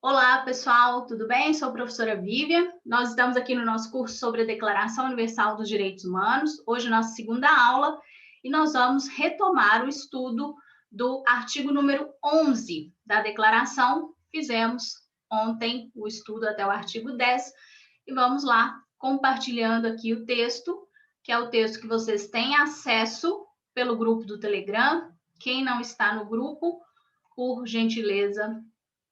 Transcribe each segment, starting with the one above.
Olá, pessoal, tudo bem? Sou a professora Vivian. Nós estamos aqui no nosso curso sobre a Declaração Universal dos Direitos Humanos. Hoje, nossa segunda aula, e nós vamos retomar o estudo do artigo número 11 da Declaração. Fizemos ontem o estudo até o artigo 10 e vamos lá, compartilhando aqui o texto, que é o texto que vocês têm acesso pelo grupo do Telegram. Quem não está no grupo, por gentileza,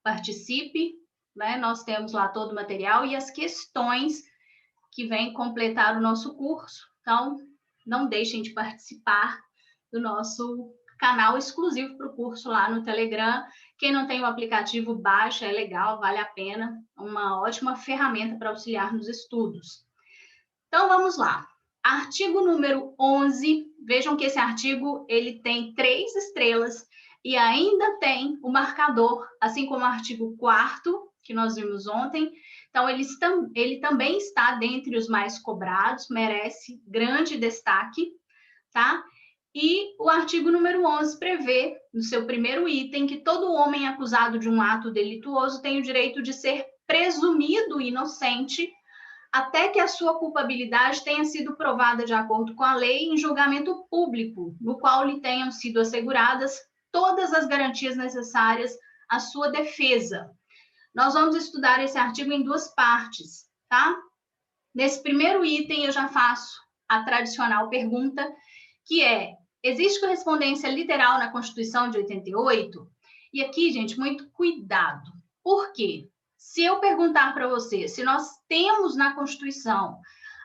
participe, né? Nós temos lá todo o material e as questões que vêm completar o nosso curso. Então, não deixem de participar do nosso canal exclusivo para o curso lá no Telegram. Quem não tem o aplicativo, baixa, é legal, vale a pena, uma ótima ferramenta para auxiliar nos estudos. Então, vamos lá. Artigo número 11, vejam que esse artigo ele tem 3 estrelas e ainda tem o marcador, assim como o artigo 4º, que nós vimos ontem. Então, ele também está dentre os mais cobrados, merece grande destaque, tá? E o artigo número 11 prevê, no seu primeiro item, que todo homem acusado de um ato delituoso tem o direito de ser presumido inocente até que a sua culpabilidade tenha sido provada de acordo com a lei em julgamento público, no qual lhe tenham sido asseguradas todas as garantias necessárias à sua defesa. Nós vamos estudar esse artigo em 2 partes, tá? Nesse primeiro item, eu já faço a tradicional pergunta, que é: existe correspondência literal na Constituição de 88? E aqui, gente, muito cuidado. Por quê? Se eu perguntar para você se nós temos na Constituição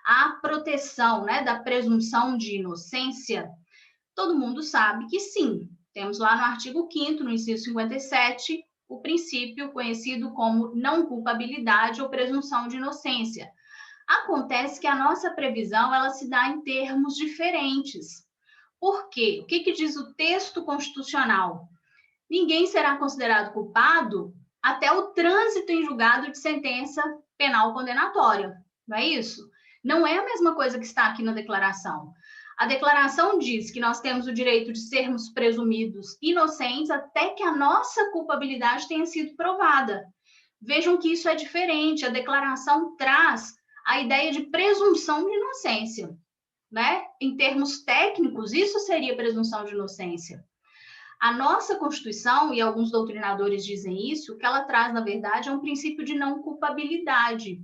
a proteção, né, da presunção de inocência, todo mundo sabe que sim. Temos lá no artigo 5º, no inciso 57, o princípio conhecido como não culpabilidade ou presunção de inocência. Acontece que a nossa previsão ela se dá em termos diferentes. Por quê? O que diz o texto constitucional? Ninguém será considerado culpado até o trânsito em julgado de sentença penal condenatória. Não é isso? Não é a mesma coisa que está aqui na declaração. A declaração diz que nós temos o direito de sermos presumidos inocentes até que a nossa culpabilidade tenha sido provada. Vejam que isso é diferente. A declaração traz a ideia de presunção de inocência, né? Em termos técnicos, isso seria presunção de inocência. A nossa Constituição, e alguns doutrinadores dizem isso, o que ela traz, na verdade, é um princípio de não culpabilidade.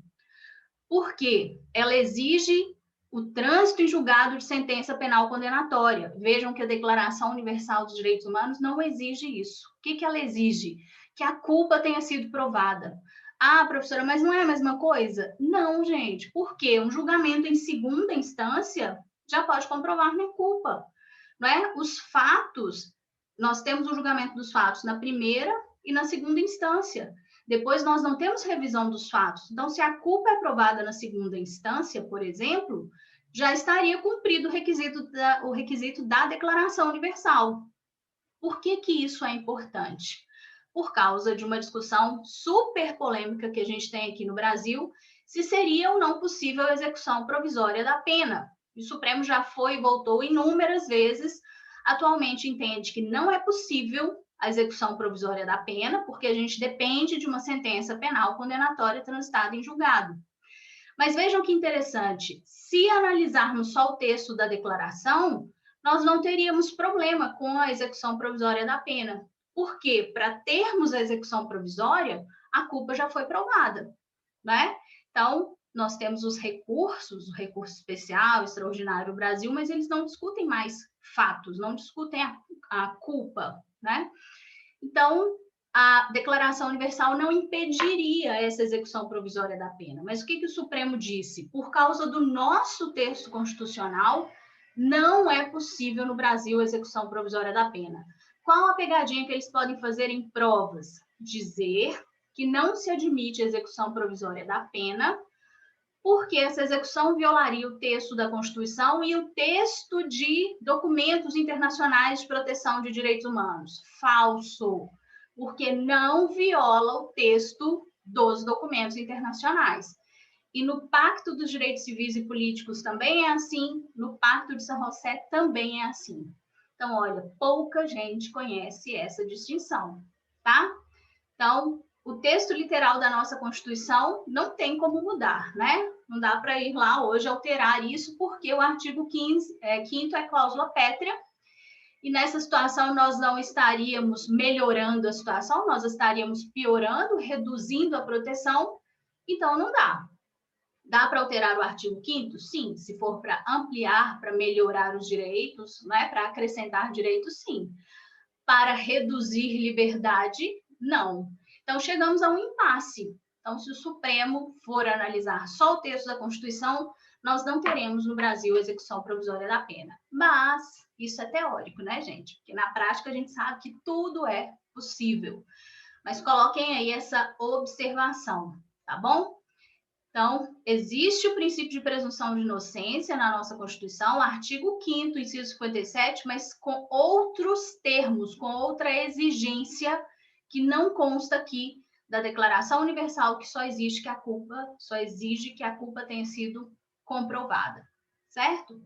Por quê? Ela exige o trânsito em julgado de sentença penal condenatória. Vejam que a Declaração Universal dos Direitos Humanos não exige isso. O que ela exige? Que a culpa tenha sido provada. Ah, professora, mas não é a mesma coisa? Não, gente. Por quê? Um julgamento em segunda instância já pode comprovar minha culpa. Não é? Os fatos, nós temos o julgamento dos fatos na primeira e na segunda instância. Depois, nós não temos revisão dos fatos. Então, se a culpa é provada na segunda instância, por exemplo, já estaria cumprido o requisito da Declaração Universal. Por que isso é importante? Por causa de uma discussão super polêmica que a gente tem aqui no Brasil, se seria ou não possível a execução provisória da pena. O Supremo já foi e voltou inúmeras vezes. Atualmente entende que não é possível a execução provisória da pena, porque a gente depende de uma sentença penal condenatória transitada em julgado. Mas vejam que interessante, se analisarmos só o texto da declaração, nós não teríamos problema com a execução provisória da pena. Por quê? Para termos a execução provisória, a culpa já foi provada, né? Então, nós temos os recursos, o recurso especial, extraordinário do Brasil, mas eles não discutem mais fatos, não discutem a culpa, né? Então, a Declaração Universal não impediria essa execução provisória da pena. Mas o que o Supremo disse? Por causa do nosso texto constitucional, não é possível no Brasil a execução provisória da pena. Qual a pegadinha que eles podem fazer em provas? Dizer que não se admite a execução provisória da pena, porque essa execução violaria o texto da Constituição e o texto de documentos internacionais de proteção de direitos humanos. Falso, porque não viola o texto dos documentos internacionais. E no Pacto dos Direitos Civis e Políticos também é assim, no Pacto de São José também é assim. Então, olha, pouca gente conhece essa distinção, tá? Então, o texto literal da nossa Constituição não tem como mudar, né? Não dá para ir lá hoje alterar isso, porque o artigo 5º é cláusula pétrea, e nessa situação nós não estaríamos melhorando a situação, nós estaríamos piorando, reduzindo a proteção, então não dá. Dá para alterar o artigo 5º? Sim, se for para ampliar, para melhorar os direitos, né? Para acrescentar direitos, sim. Para reduzir liberdade, não. Então, chegamos a um impasse. Então, se o Supremo for analisar só o texto da Constituição, nós não teremos no Brasil execução provisória da pena. Mas isso é teórico, né, gente? Porque na prática a gente sabe que tudo é possível. Mas coloquem aí essa observação, tá bom? Então, existe o princípio de presunção de inocência na nossa Constituição, artigo 5º, inciso 57, mas com outros termos, com outra exigência que não consta aqui da Declaração Universal, que só exige que a culpa tenha sido comprovada, certo?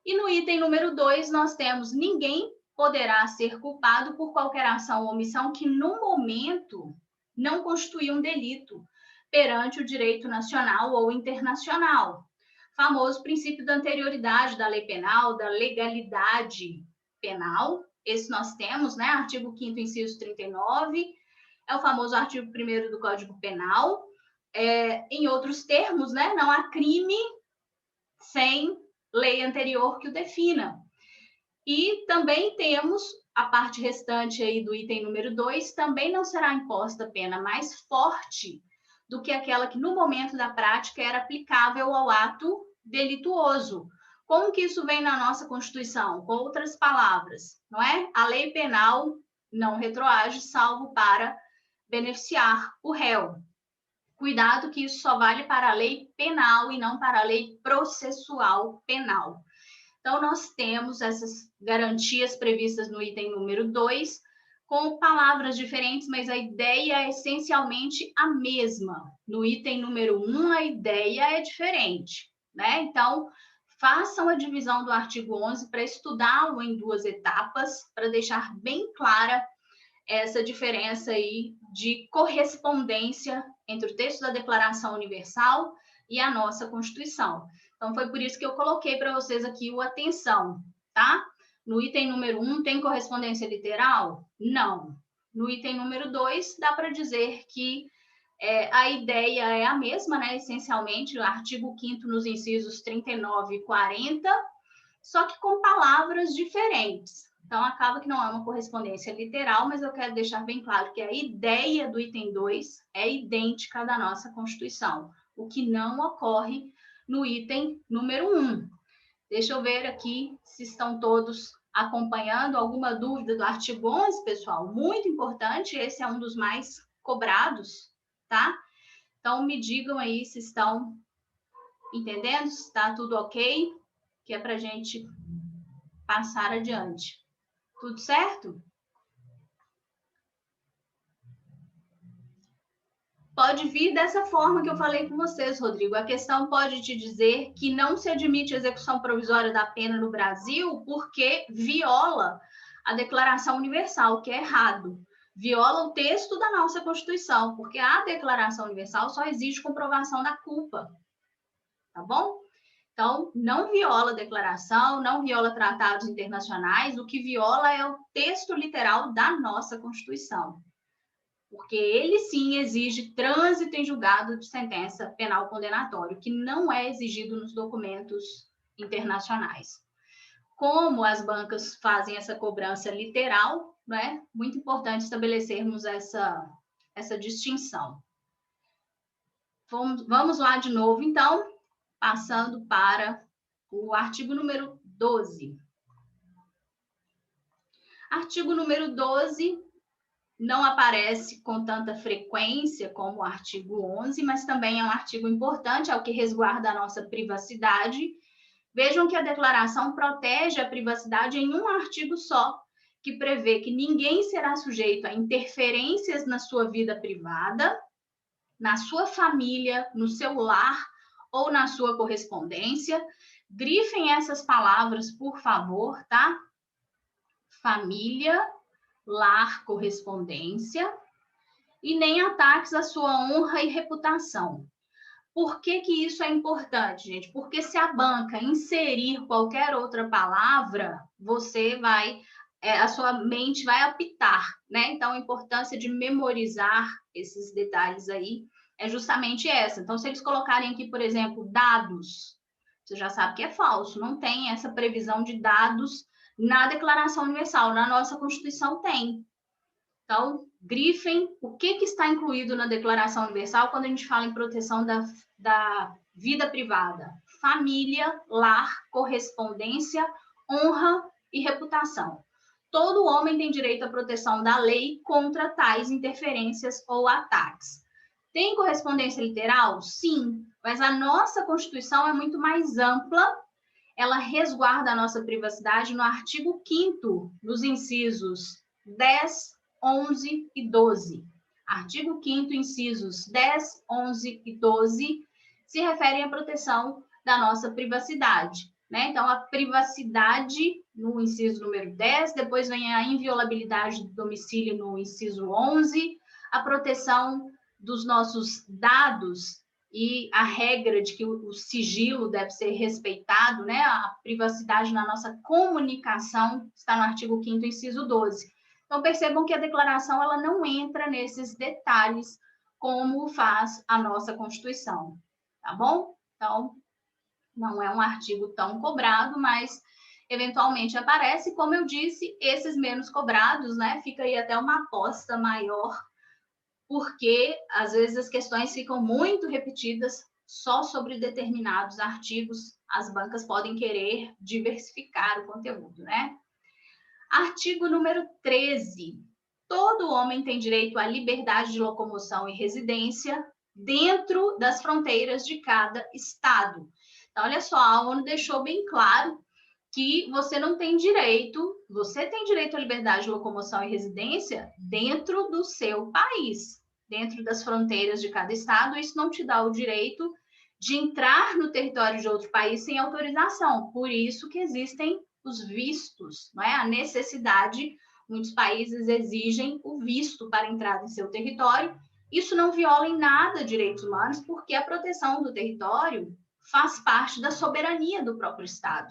E no item número 2, nós temos: ninguém poderá ser culpado por qualquer ação ou omissão que, no momento, não constitui um delito perante o direito nacional ou internacional. Famoso princípio da anterioridade da lei penal, da legalidade penal. Esse nós temos, né? Artigo 5º, inciso 39. É o famoso artigo 1º do Código Penal. Em outros termos, né? Não há crime sem lei anterior que o defina. E também temos a parte restante aí do item número 2, também não será imposta pena mais forte do que aquela que no momento da prática era aplicável ao ato delituoso. Como que isso vem na nossa Constituição? Com outras palavras, não é? A lei penal não retroage, salvo para beneficiar o réu. Cuidado que isso só vale para a lei penal e não para a lei processual penal. Então, nós temos essas garantias previstas no item número 2, com palavras diferentes, mas a ideia é essencialmente a mesma. No item número 1, a ideia é diferente, né? Então, façam a divisão do artigo 11 para estudá-lo em 2 etapas, para deixar bem clara essa diferença aí de correspondência entre o texto da Declaração Universal e a nossa Constituição. Então, foi por isso que eu coloquei para vocês aqui o atenção, tá? No item número 1, tem correspondência literal? Não. No item número 2, dá para dizer que a ideia é a mesma, né? Essencialmente, o artigo 5º nos incisos 39 e 40, só que com palavras diferentes. Então, acaba que não é uma correspondência literal, mas eu quero deixar bem claro que a ideia do item 2 é idêntica à da nossa Constituição, o que não ocorre no item número 1. Deixa eu ver aqui se estão todos acompanhando. Alguma dúvida do artigo 11, pessoal? Muito importante, esse é um dos mais cobrados, tá? Então, me digam aí se estão entendendo, se está tudo ok, que é para a gente passar adiante. Tudo certo? Pode vir dessa forma que eu falei com vocês, Rodrigo. A questão pode te dizer que não se admite execução provisória da pena no Brasil porque viola a Declaração Universal, que é errado. Viola o texto da nossa Constituição, porque a Declaração Universal só exige comprovação da culpa. Tá bom? Então, não viola a declaração, não viola tratados internacionais, o que viola é o texto literal da nossa Constituição. Porque ele sim exige trânsito em julgado de sentença penal condenatório, que não é exigido nos documentos internacionais. Como as bancas fazem essa cobrança literal, né? Muito importante estabelecermos essa distinção. Vamos lá de novo, então, passando para o artigo número 12. Artigo número 12 não aparece com tanta frequência como o artigo 11, mas também é um artigo importante, é o que resguarda a nossa privacidade. Vejam que a declaração protege a privacidade em um artigo só, que prevê que ninguém será sujeito a interferências na sua vida privada, na sua família, no seu lar ou na sua correspondência. Grifem essas palavras, por favor, tá? Família, lar, correspondência. e nem ataques à sua honra e reputação. Por que que isso é importante, gente? Porque se a banca inserir qualquer outra palavra, a sua mente vai apitar, né? Então, a importância de memorizar esses detalhes aí é justamente essa. Então, se eles colocarem aqui, por exemplo, dados, você já sabe que é falso, não tem essa previsão de dados na Declaração Universal, na nossa Constituição tem. Então, grifem o que está incluído na Declaração Universal quando a gente fala em proteção da vida privada: família, lar, correspondência, honra e reputação. Todo homem tem direito à proteção da lei contra tais interferências ou ataques. Tem correspondência literal? Sim, mas a nossa Constituição é muito mais ampla. Ela resguarda a nossa privacidade no artigo 5º, nos incisos 10, 11 e 12. Artigo 5º, incisos 10, 11 e 12, se referem à proteção da nossa privacidade, né? Então, a privacidade no inciso número 10, depois vem a inviolabilidade do domicílio no inciso 11, a proteção dos nossos dados e a regra de que o sigilo deve ser respeitado, né? A privacidade na nossa comunicação está no artigo 5º, inciso 12. Então, percebam que a declaração ela não entra nesses detalhes como faz a nossa Constituição, tá bom? Então, não é um artigo tão cobrado, mas eventualmente aparece. Como eu disse, esses menos cobrados, né? Fica aí até uma aposta maior, porque às vezes as questões ficam muito repetidas só sobre determinados artigos. As bancas podem querer diversificar o conteúdo, né? Artigo número 13. Todo homem tem direito à liberdade de locomoção e residência dentro das fronteiras de cada estado. Então, olha só, a ONU deixou bem claro que você tem direito à liberdade de locomoção e residência dentro do seu país, dentro das fronteiras de cada estado. Isso não te dá o direito de entrar no território de outro país sem autorização. Por isso que existem os vistos, não é? A necessidade, muitos países exigem o visto para entrada em seu território. Isso não viola em nada direitos humanos, porque a proteção do território faz parte da soberania do próprio Estado.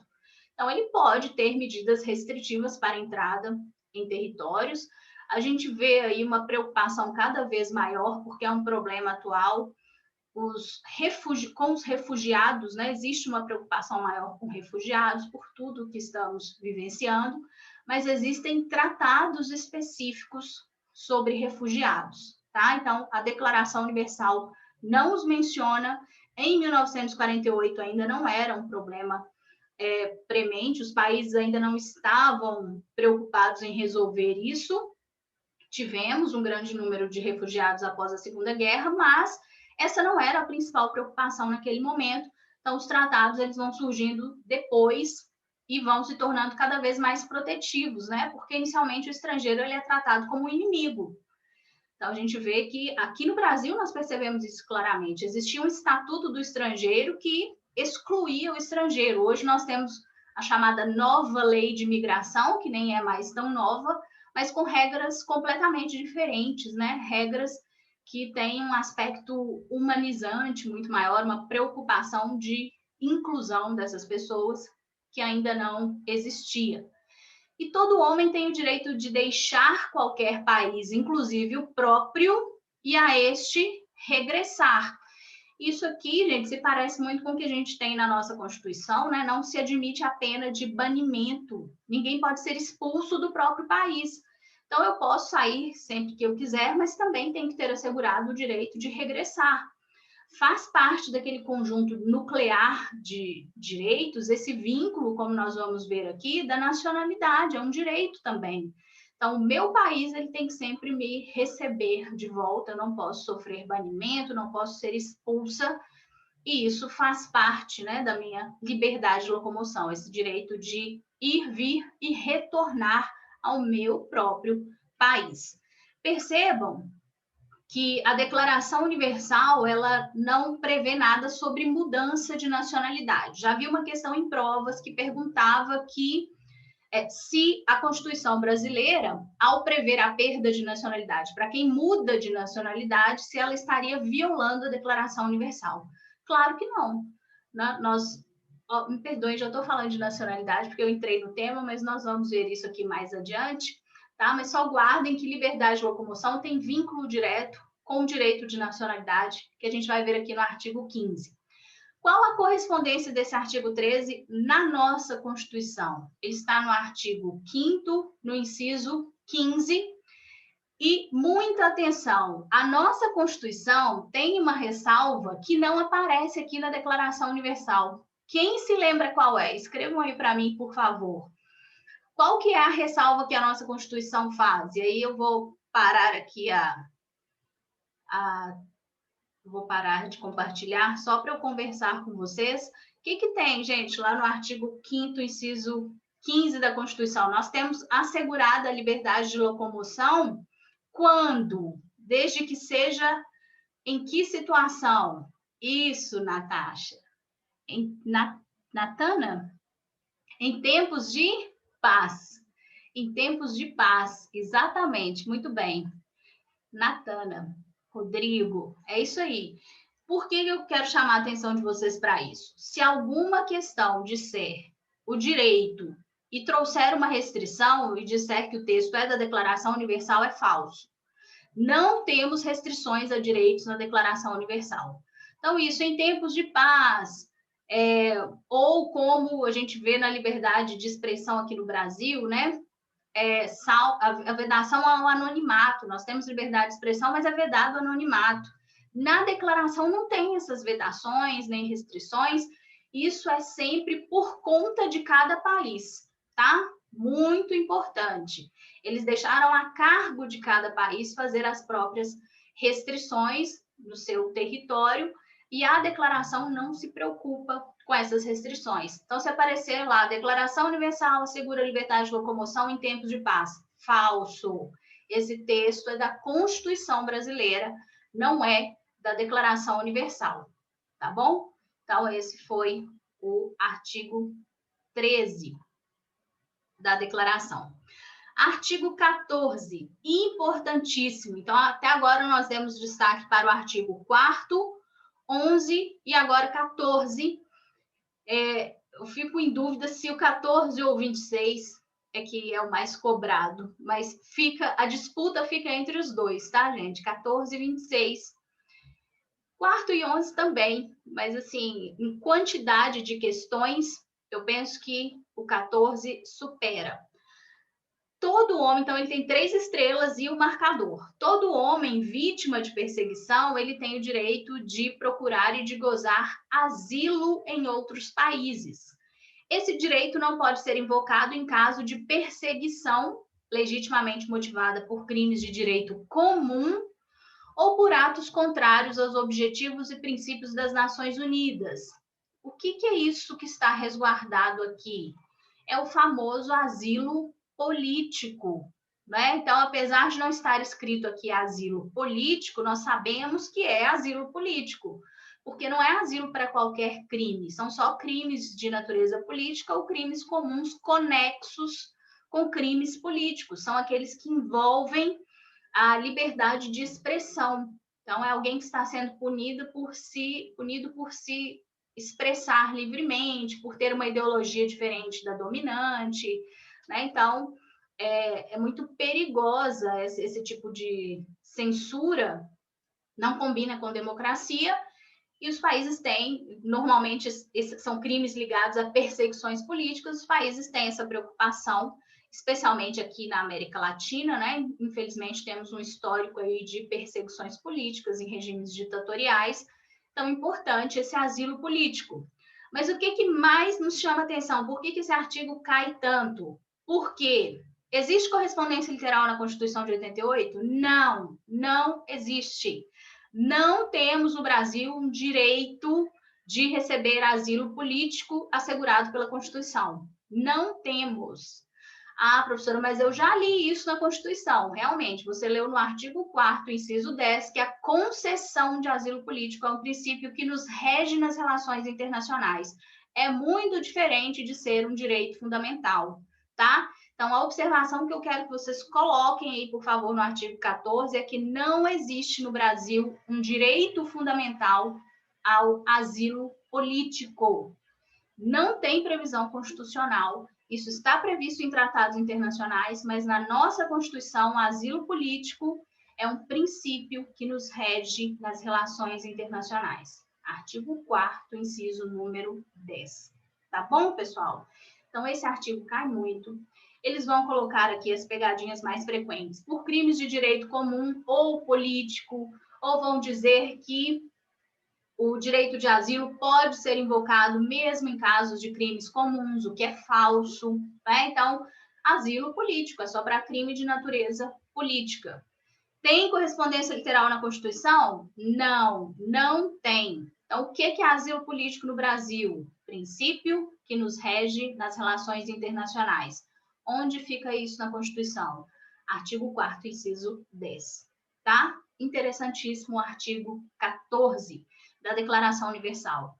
Então, ele pode ter medidas restritivas para entrada em territórios. A gente vê aí uma preocupação cada vez maior, porque é um problema atual. Com os refugiados, né? Existe uma preocupação maior com refugiados por tudo que estamos vivenciando, mas existem tratados específicos sobre refugiados, tá? Então, a Declaração Universal não os menciona. Em 1948 ainda não era um problema premente, os países ainda não estavam preocupados em resolver isso. Tivemos um grande número de refugiados após a Segunda Guerra, mas essa não era a principal preocupação naquele momento. Então, os tratados eles vão surgindo depois e vão se tornando cada vez mais protetivos, né? Porque inicialmente o estrangeiro ele é tratado como um inimigo. Então, a gente vê que aqui no Brasil nós percebemos isso claramente. Existia um estatuto do estrangeiro que excluía o estrangeiro. Hoje nós temos a chamada nova lei de imigração, que nem é mais tão nova, mas com regras completamente diferentes, né? Regras que têm um aspecto humanizante muito maior, uma preocupação de inclusão dessas pessoas que ainda não existia. E todo homem tem o direito de deixar qualquer país, inclusive o próprio, e a este regressar. Isso aqui, gente, se parece muito com o que a gente tem na nossa Constituição, né? Não se admite a pena de banimento. Ninguém pode ser expulso do próprio país. Então, eu posso sair sempre que eu quiser, mas também tenho que ter assegurado o direito de regressar. Faz parte daquele conjunto nuclear de direitos, esse vínculo, como nós vamos ver aqui, da nacionalidade, é um direito também. Então, o meu país ele tem que sempre me receber de volta, eu não posso sofrer banimento, não posso ser expulsa, e isso faz parte, né, da minha liberdade de locomoção, esse direito de ir, vir e retornar ao meu próprio país. Percebam que a Declaração Universal ela não prevê nada sobre mudança de nacionalidade. Já vi uma questão em provas que perguntava que se a Constituição brasileira, ao prever a perda de nacionalidade para quem muda de nacionalidade, se ela estaria violando a Declaração Universal. Claro que não. Nós, me perdoem, já estou falando de nacionalidade, porque eu entrei no tema, mas nós vamos ver isso aqui mais adiante, tá? Mas só guardem que liberdade de locomoção tem vínculo direto com o direito de nacionalidade, que a gente vai ver aqui no artigo 15. Qual a correspondência desse artigo 13 na nossa Constituição? Ele está no artigo 5º, no inciso 15, e muita atenção, a nossa Constituição tem uma ressalva que não aparece aqui na Declaração Universal. Quem se lembra qual é? Escrevam aí para mim, por favor. Qual que é a ressalva que a nossa Constituição faz? E aí eu vou parar aqui vou parar de compartilhar só para eu conversar com vocês. O que tem, gente, lá no artigo 5º, inciso 15 da Constituição? Nós temos assegurada a liberdade de locomoção quando? Desde que seja em que situação? Isso, Natasha. Natana? Em tempos de paz. Em tempos de paz, exatamente, muito bem. Natana. Rodrigo, é isso aí. Por que eu quero chamar a atenção de vocês para isso? Se alguma questão disser o direito e trouxer uma restrição e disser que o texto é da Declaração Universal, é falso. Não temos restrições a direitos na Declaração Universal. Então, isso em tempos de paz, ou como a gente vê na liberdade de expressão aqui no Brasil, né? A vedação ao anonimato. Nós temos liberdade de expressão, mas é vedado o anonimato. Na declaração não tem essas vedações nem restrições. Isso é sempre por conta de cada país, tá? Muito importante. Eles deixaram a cargo de cada país fazer as próprias restrições no seu território e a declaração não se preocupa com essas restrições. Então, se aparecer lá, Declaração Universal assegura a liberdade de locomoção em tempos de paz. Falso. Esse texto é da Constituição brasileira, não é da Declaração Universal, tá bom? Então, esse foi o artigo 13 da declaração. Artigo 14, importantíssimo. Então, até agora nós demos destaque para o artigo 4º, 11 e agora 14. Eu fico em dúvida se o 14 ou 26 é que é o mais cobrado, mas a disputa fica entre os dois, tá, gente? 14 e 26. 4º e 11 também, mas assim, em quantidade de questões, eu penso que o 14 supera. Todo homem, então ele tem 3 estrelas e o marcador. Todo homem vítima de perseguição, ele tem o direito de procurar e de gozar asilo em outros países. Esse direito não pode ser invocado em caso de perseguição legitimamente motivada por crimes de direito comum ou por atos contrários aos objetivos e princípios das Nações Unidas. O que é isso que está resguardado aqui? É o famoso asilo político, né? Então, apesar de não estar escrito aqui asilo político, nós sabemos que é asilo político, porque não é asilo para qualquer crime, são só crimes de natureza política ou crimes comuns conexos com crimes políticos, são aqueles que envolvem a liberdade de expressão. Então, é alguém que está sendo punido por se expressar livremente, por ter uma ideologia diferente da dominante, né? Então, é muito perigosa esse tipo de censura, não combina com democracia, e os países têm, normalmente, são crimes ligados a perseguições políticas, os países têm essa preocupação, especialmente aqui na América Latina, né? Infelizmente, temos um histórico aí de perseguições políticas em regimes ditatoriais, então, importante esse asilo político. Mas o que mais nos chama atenção? Por que esse artigo cai tanto? Por quê? Existe correspondência literal na Constituição de 88? Não, não existe. Não temos no Brasil um direito de receber asilo político assegurado pela Constituição. Não temos. Ah, professora, mas eu já li isso na Constituição. Realmente, você leu no artigo 4º, inciso 10, que a concessão de asilo político é um princípio que nos rege nas relações internacionais. É muito diferente de ser um direito fundamental, tá? Então, a observação que eu quero que vocês coloquem aí, por favor, no artigo 14, é que não existe no Brasil um direito fundamental ao asilo político. Não tem previsão constitucional. Isso está previsto em tratados internacionais, mas na nossa Constituição, o asilo político é um princípio que nos rege nas relações internacionais. Artigo 4º, inciso número 10. Tá bom, pessoal? Então, esse artigo cai muito. Eles vão colocar aqui as pegadinhas mais frequentes. Por crimes de direito comum ou político, ou vão dizer que o direito de asilo pode ser invocado mesmo em casos de crimes comuns, o que é falso, né? Então, asilo político é só para crime de natureza política. Tem correspondência literal na Constituição? Não, não tem. Então, o que é asilo político no Brasil? Princípio que nos rege nas relações internacionais. Onde fica isso na Constituição? Artigo 4º, inciso 10. Tá? Interessantíssimo o artigo 14 da Declaração Universal.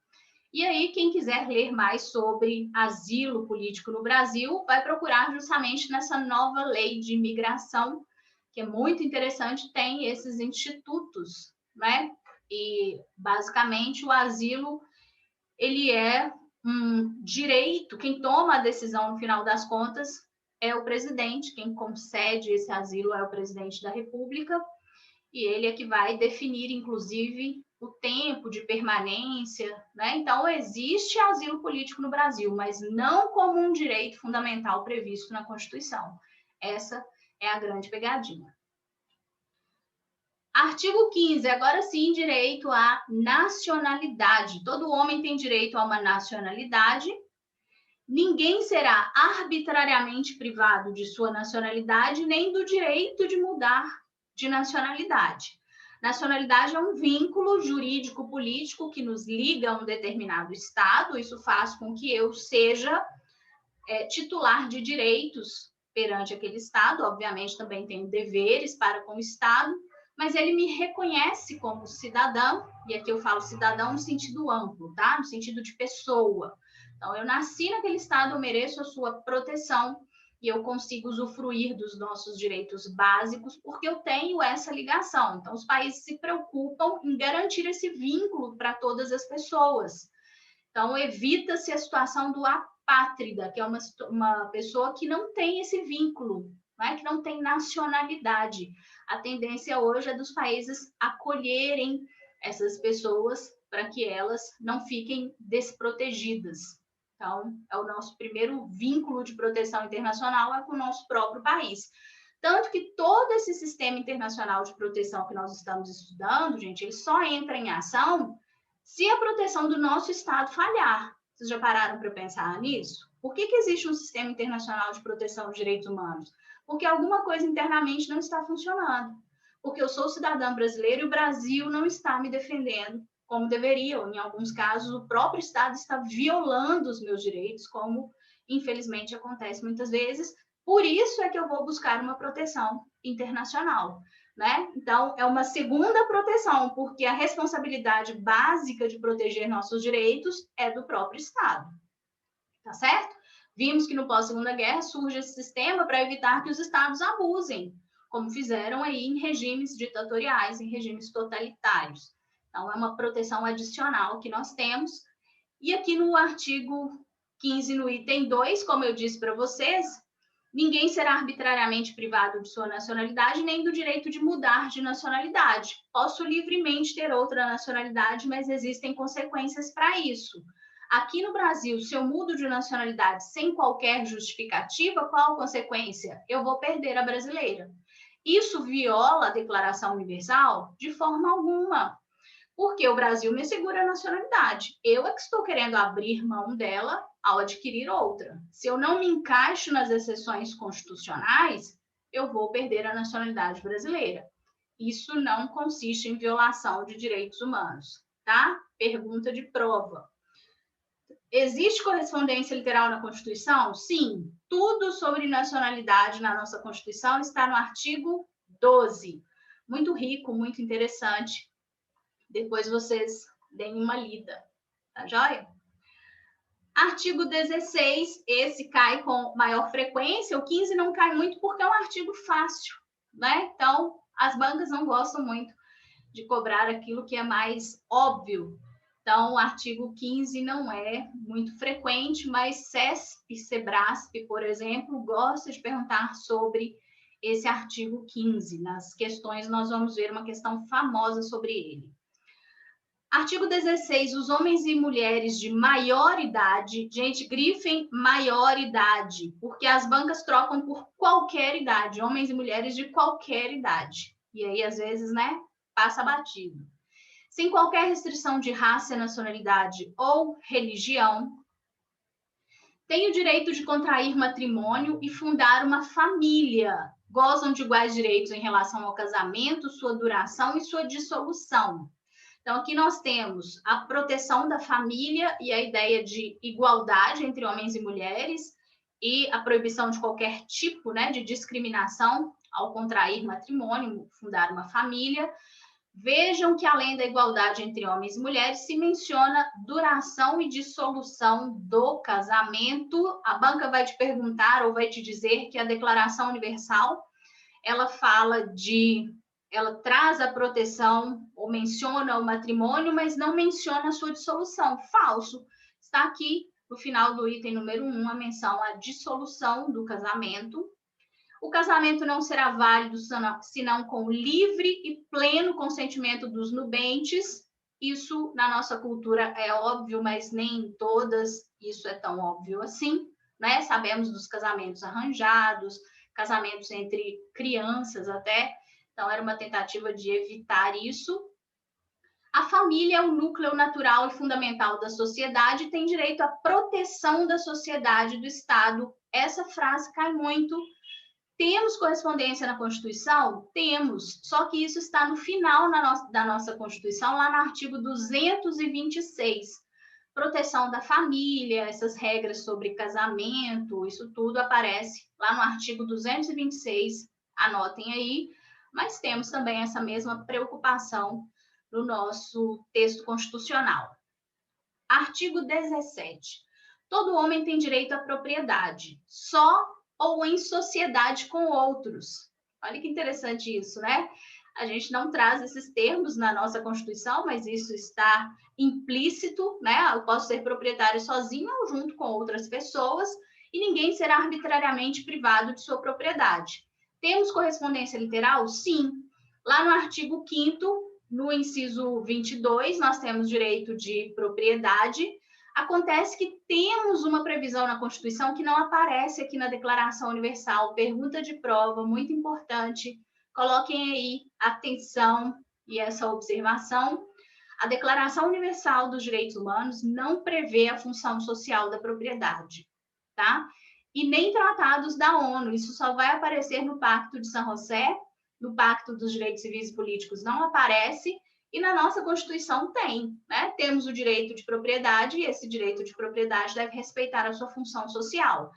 E aí, quem quiser ler mais sobre asilo político no Brasil, vai procurar justamente nessa nova lei de imigração, que é muito interessante, tem esses institutos, né? E, basicamente, o asilo, ele é um direito, quem toma a decisão, no final das contas, é o presidente, quem concede esse asilo é o presidente da República, e ele é que vai definir, inclusive, o tempo de permanência, né? Então, existe asilo político no Brasil, mas não como um direito fundamental previsto na Constituição. Essa é a grande pegadinha. Artigo 15, agora sim, direito à nacionalidade. Todo homem tem direito a uma nacionalidade. Ninguém será arbitrariamente privado de sua nacionalidade, nem do direito de mudar de nacionalidade. Nacionalidade é um vínculo jurídico-político que nos liga a um determinado Estado. Isso faz com que eu seja titular de direitos perante aquele Estado. Obviamente, também tenho deveres para com o Estado, mas ele me reconhece como cidadão, e aqui eu falo cidadão no sentido amplo, tá? No sentido de pessoa. Então, eu nasci naquele Estado, eu mereço a sua proteção, e eu consigo usufruir dos nossos direitos básicos porque eu tenho essa ligação. Então, os países se preocupam em garantir esse vínculo para todas as pessoas. Então, evita-se a situação do apátrida, que é uma pessoa que não tem esse vínculo, né? Que não tem nacionalidade. A tendência hoje é dos países acolherem essas pessoas para que elas não fiquem desprotegidas. Então, é o nosso primeiro vínculo de proteção internacional é com o nosso próprio país. Tanto que todo esse sistema internacional de proteção que nós estamos estudando, gente, ele só entra em ação se a proteção do nosso Estado falhar. Vocês já pararam para pensar nisso? Por que existe um sistema internacional de proteção dos direitos humanos? Porque alguma coisa internamente não está funcionando. Porque eu sou cidadã brasileira e o Brasil não está me defendendo como deveria, ou em alguns casos o próprio Estado está violando os meus direitos, como infelizmente acontece muitas vezes. Por isso é que eu vou buscar uma proteção internacional, né? Então, é uma segunda proteção, porque a responsabilidade básica de proteger nossos direitos é do próprio Estado, tá certo? Vimos que no pós-segunda guerra surge esse sistema para evitar que os Estados abusem, como fizeram aí em regimes ditatoriais, em regimes totalitários. Então, é uma proteção adicional que nós temos. E aqui no artigo 15, no item 2, como eu disse para vocês, ninguém será arbitrariamente privado de sua nacionalidade, nem do direito de mudar de nacionalidade. Posso livremente ter outra nacionalidade, mas existem consequências para isso. Aqui no Brasil, se eu mudo de nacionalidade sem qualquer justificativa, qual a consequência? Eu vou perder a brasileira. Isso viola a Declaração Universal? De forma alguma, porque o Brasil me segura a nacionalidade. Eu é que estou querendo abrir mão dela ao adquirir outra. Se eu não me encaixo nas exceções constitucionais, eu vou perder a nacionalidade brasileira. Isso não consiste em violação de direitos humanos, tá? Pergunta de prova. Existe correspondência literal na Constituição? Sim. Tudo sobre nacionalidade na nossa Constituição está no artigo 12. Muito rico, muito interessante. Depois vocês deem uma lida, tá joia? Artigo 16, esse cai com maior frequência, o 15 não cai muito porque é um artigo fácil, né? Então, as bancas não gostam muito de cobrar aquilo que é mais óbvio. Então, o artigo 15 não é muito frequente, mas CESP, SEBRASP, por exemplo, gosta de perguntar sobre esse artigo 15. Nas questões, nós vamos ver uma questão famosa sobre ele. Artigo 16, os homens e mulheres de maior idade, gente, grifem maior idade, porque as bancas trocam por qualquer idade, homens e mulheres de qualquer idade. E aí, às vezes, né, passa batido. Sem qualquer restrição de raça, nacionalidade ou religião, têm o direito de contrair matrimônio e fundar uma família. Gozam de iguais direitos em relação ao casamento, sua duração e sua dissolução. Então, aqui nós temos a proteção da família e a ideia de igualdade entre homens e mulheres e a proibição de qualquer tipo, né, de discriminação ao contrair matrimônio, fundar uma família. Vejam que, além da igualdade entre homens e mulheres, se menciona duração e dissolução do casamento. A banca vai te perguntar ou vai te dizer que a Declaração Universal, ela traz a proteção ou menciona o matrimônio, mas não menciona a sua dissolução. Falso. Está aqui no final do item número 1, a menção à dissolução do casamento. O casamento não será válido senão com livre e pleno consentimento dos nubentes. Isso, na nossa cultura, é óbvio, mas nem em todas isso é tão óbvio assim, né? Sabemos dos casamentos arranjados, casamentos entre crianças até. Então, era uma tentativa de evitar isso. A família é o núcleo natural e fundamental da sociedade e tem direito à proteção da sociedade e do Estado. Essa frase cai muito. Temos correspondência na Constituição? Temos, só que isso está no final da nossa Constituição, lá no artigo 226. Proteção da família, essas regras sobre casamento, isso tudo aparece lá no artigo 226, anotem aí, mas temos também essa mesma preocupação no nosso texto constitucional. Artigo 17. Todo homem tem direito à propriedade, só ou em sociedade com outros. Olha que interessante isso, né? A gente não traz esses termos na nossa Constituição, mas isso está implícito, né? Eu posso ser proprietário sozinho ou junto com outras pessoas e ninguém será arbitrariamente privado de sua propriedade. Temos correspondência literal? Sim. Lá no artigo 5º, no inciso 22, nós temos direito de propriedade. Acontece que temos uma previsão na Constituição que não aparece aqui na Declaração Universal. Pergunta de prova, muito importante. Coloquem aí atenção e essa observação. A Declaração Universal dos Direitos Humanos não prevê a função social da propriedade, tá? E nem tratados da ONU. Isso só vai aparecer no Pacto de São José, no Pacto dos Direitos Civis e Políticos não aparece, e na nossa Constituição tem, né? Temos o direito de propriedade e esse direito de propriedade deve respeitar a sua função social.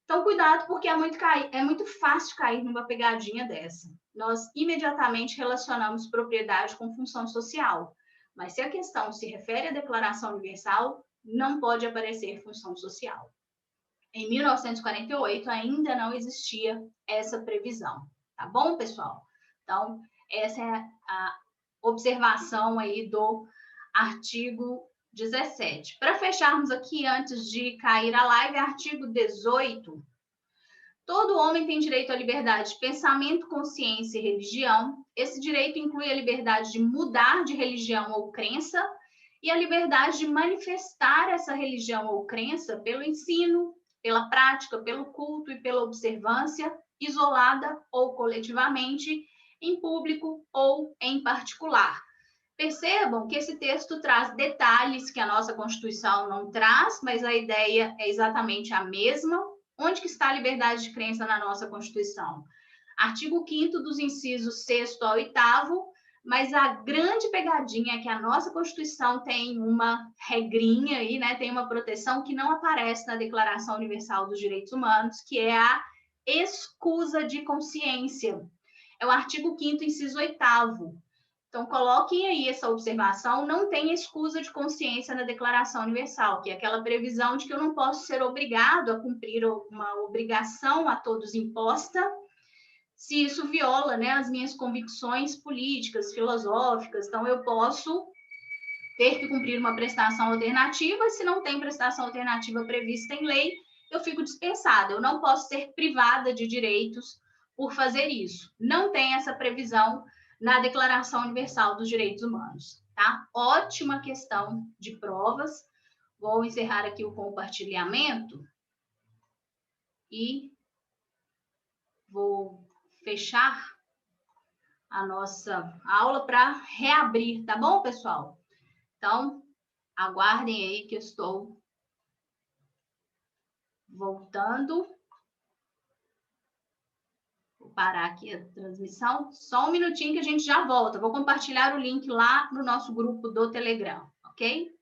Então, cuidado, porque é muito fácil cair numa pegadinha dessa. Nós imediatamente relacionamos propriedade com função social. Mas se a questão se refere à Declaração Universal, não pode aparecer função social. Em 1948, ainda não existia essa previsão. Tá bom, pessoal? Então, essa é a observação aí do artigo 17. Para fecharmos aqui, antes de cair a live, artigo 18. Todo homem tem direito à liberdade de pensamento, consciência e religião. Esse direito inclui a liberdade de mudar de religião ou crença e a liberdade de manifestar essa religião ou crença pelo ensino, pela prática, pelo culto e pela observância, isolada ou coletivamente, em público ou em particular. Percebam que esse texto traz detalhes que a nossa Constituição não traz, mas a ideia é exatamente a mesma. Onde que está a liberdade de crença na nossa Constituição? Artigo 5º dos incisos 6º ao 8º, mas a grande pegadinha é que a nossa Constituição tem uma regrinha aí, né? Tem uma proteção que não aparece na Declaração Universal dos Direitos Humanos, que é a escusa de consciência. É o artigo 5º, inciso 8º. Então, coloquem aí essa observação, não tem escusa de consciência na Declaração Universal, que é aquela previsão de que eu não posso ser obrigado a cumprir uma obrigação a todos imposta, se isso viola, né, as minhas convicções políticas, filosóficas. Então, eu posso ter que cumprir uma prestação alternativa, e se não tem prestação alternativa prevista em lei, eu fico dispensada. Eu não posso ser privada de direitos por fazer isso. Não tem essa previsão na Declaração Universal dos Direitos Humanos, tá? Ótima questão de provas. Vou encerrar aqui o compartilhamento e vou fechar a nossa aula para reabrir, tá bom, pessoal? Então, aguardem aí que eu estou voltando. Vou parar aqui a transmissão. Só um minutinho que a gente já volta. Vou compartilhar o link lá no nosso grupo do Telegram, ok?